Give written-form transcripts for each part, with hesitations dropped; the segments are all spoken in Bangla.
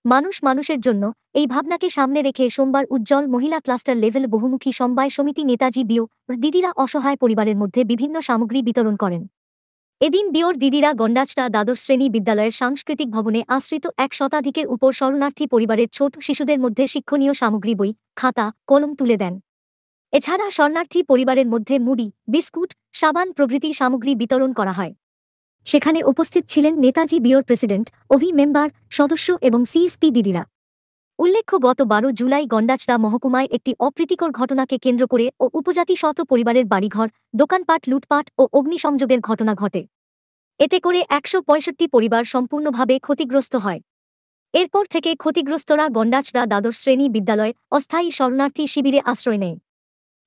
মানুষ মানুষের জন্য এই ভাবনাকে সামনে রেখে সোমবার উজ্জ্বল মহিলা ক্লাস্টার লেভেল বহুমুখী সমবায় সমিতি নেতাজি বিও দিদিরা অসহায় পরিবারের মধ্যে বিভিন্ন সামগ্রী বিতরণ করেন। এদিন বিওর দিদিরা গন্ডাচড়া দ্বাদশ শ্রেণী বিদ্যালয়ের সাংস্কৃতিক ভবনে আশ্রিত ১ শতাধিকের উপর শরণার্থী পরিবারের ছোট শিশুদের মধ্যে শিক্ষণীয় সামগ্রী বই, খাতা, কলম তুলে দেন। এছাড়া শরণার্থী পরিবারের মধ্যে মুড়ি, বিস্কুট, সাবান প্রভৃতি সামগ্রী বিতরণ করা হয়। সেখানে উপস্থিত ছিলেন নেতাজি বিওর প্রেসিডেন্ট, অভি মেম্বার, সদস্য এবং সিএসপি দিদিরা। উল্লেখ্য, গত ১২ জুলাই গন্ডাচড়া মহকুমায় একটি অপ্রীতিকর ঘটনাকে কেন্দ্র করে ও উপজাতি শত পরিবারের বাড়িঘর, দোকানপাট লুটপাট ও অগ্নিসংযোগের ঘটনা ঘটে। এতে করে ১৬৫ পরিবার সম্পূর্ণভাবে ক্ষতিগ্রস্ত হয়। এরপর থেকে ক্ষতিগ্রস্তরা গন্ডাচড়া দ্বাদশ শ্রেণী বিদ্যালয় অস্থায়ী শরণার্থী শিবিরে আশ্রয় নেয়।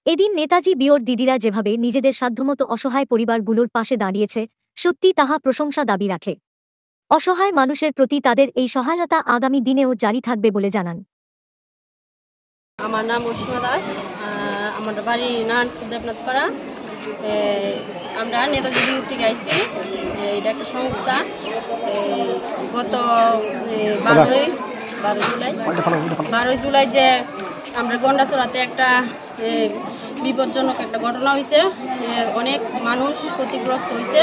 এদিন নেতাজি বিওর দিদিরা যেভাবে নিজেদের সাধ্যমতো অসহায় পরিবারগুলোর পাশে দাঁড়িয়েছে, সত্যি তাহা প্রশংসা দাবি রাখে। অসহায় মানুষের প্রতি তাদের এই সহায়তা আগামী দিনেও জারি থাকবে বলে জানান। আমার নাম অসীমা দাস, আমাদের বাড়ি নারায়ণপুর দেবনাথপাড়া। আমরা নেতাজি বিও থেকে আইছি। এটা একটা সংস্থা। গত 12 জুলাই যে আমরা গন্ডাচড়াতে একটা বিপজ্জনক একটা ঘটনা হয়েছে, অনেক মানুষ ক্ষতিগ্রস্ত হয়েছে।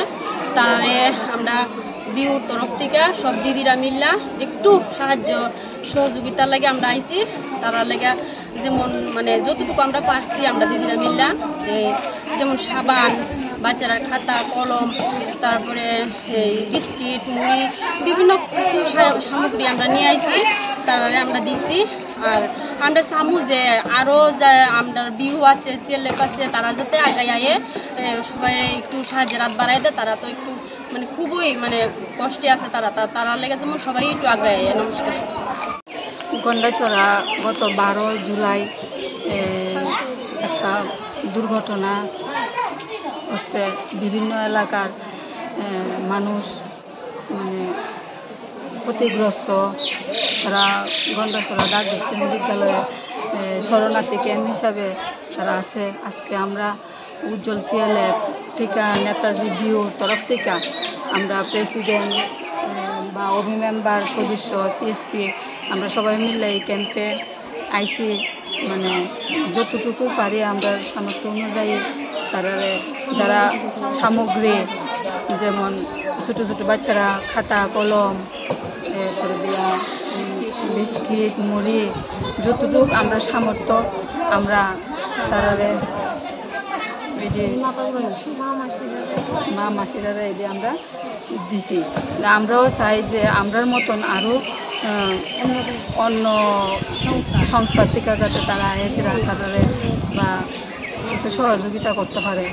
তারে আমরা বিওর তরফ থেকে সব দিদিরা মিল্লা একটু সাহায্য সহযোগিতার লাগে আমরা আইছি। তারা লেগে যেমন মানে যতটুকু আমরা পারছি আমরা দিদিরা মিল্লা, যেমন সাবান, বাচ্চারা খাতা, কলম, তারপরে বিস্কিট, মুড়ি, বিভিন্ন কিছু সামগ্রী আমরা নিয়ে আইছি, তারপরে আমরা দিচ্ছি। আর আমরা চামু যে আরও যা আমরা বিও আছে, সিএলএফ আছে, তারা যাতে আগায় আয়ে সবাই একটু সাহায্যের হাত বাড়াই দেয়। তারা তো একটু মানে খুবই মানে কষ্টে আছে, তারা লেগে যেমন সবাই একটু আগায় আয়ে। নমস্কার। গন্ডাচড়া গত 12 জুলাই একটা দুর্ঘটনা হচ্ছে। বিভিন্ন এলাকার মানুষ মানে ক্ষতিগ্রস্ত। তারা গন্ডাচড়া দ্বাদশ শ্রেণী বিদ্যালয়ে শরণার্থী ক্যাম্প হিসাবে তারা আছে। আজকে আমরা উজ্জ্বল সিএলএফ থেকে, নেতাজি বিওর তরফ থেকে আমরা প্রেসিডেন্ট বা অভি মেম্বার, সদস্য, সিএসপি আমরা সবাই মিলে এই ক্যাম্পে আইছি। মানে যতটুকু পারি আমরা সামর্থ্য অনুযায়ী তারা যারা সামগ্রী, যেমন ছোটো ছোটো বাচ্চারা খাতা, কলম, এরপরে দিয়া বিস্কিট, মুড়ি, যতটুকু আমরা সামর্থ্য আমরা তারারে মা মাসিরা এটি আমরা দিছি। আমরাও চাই যে আমরার মতন আরও অন্য সংস্থার থেকে যাতে তারা এসে তাদের বা কিছু সহযোগিতা করতে পারে।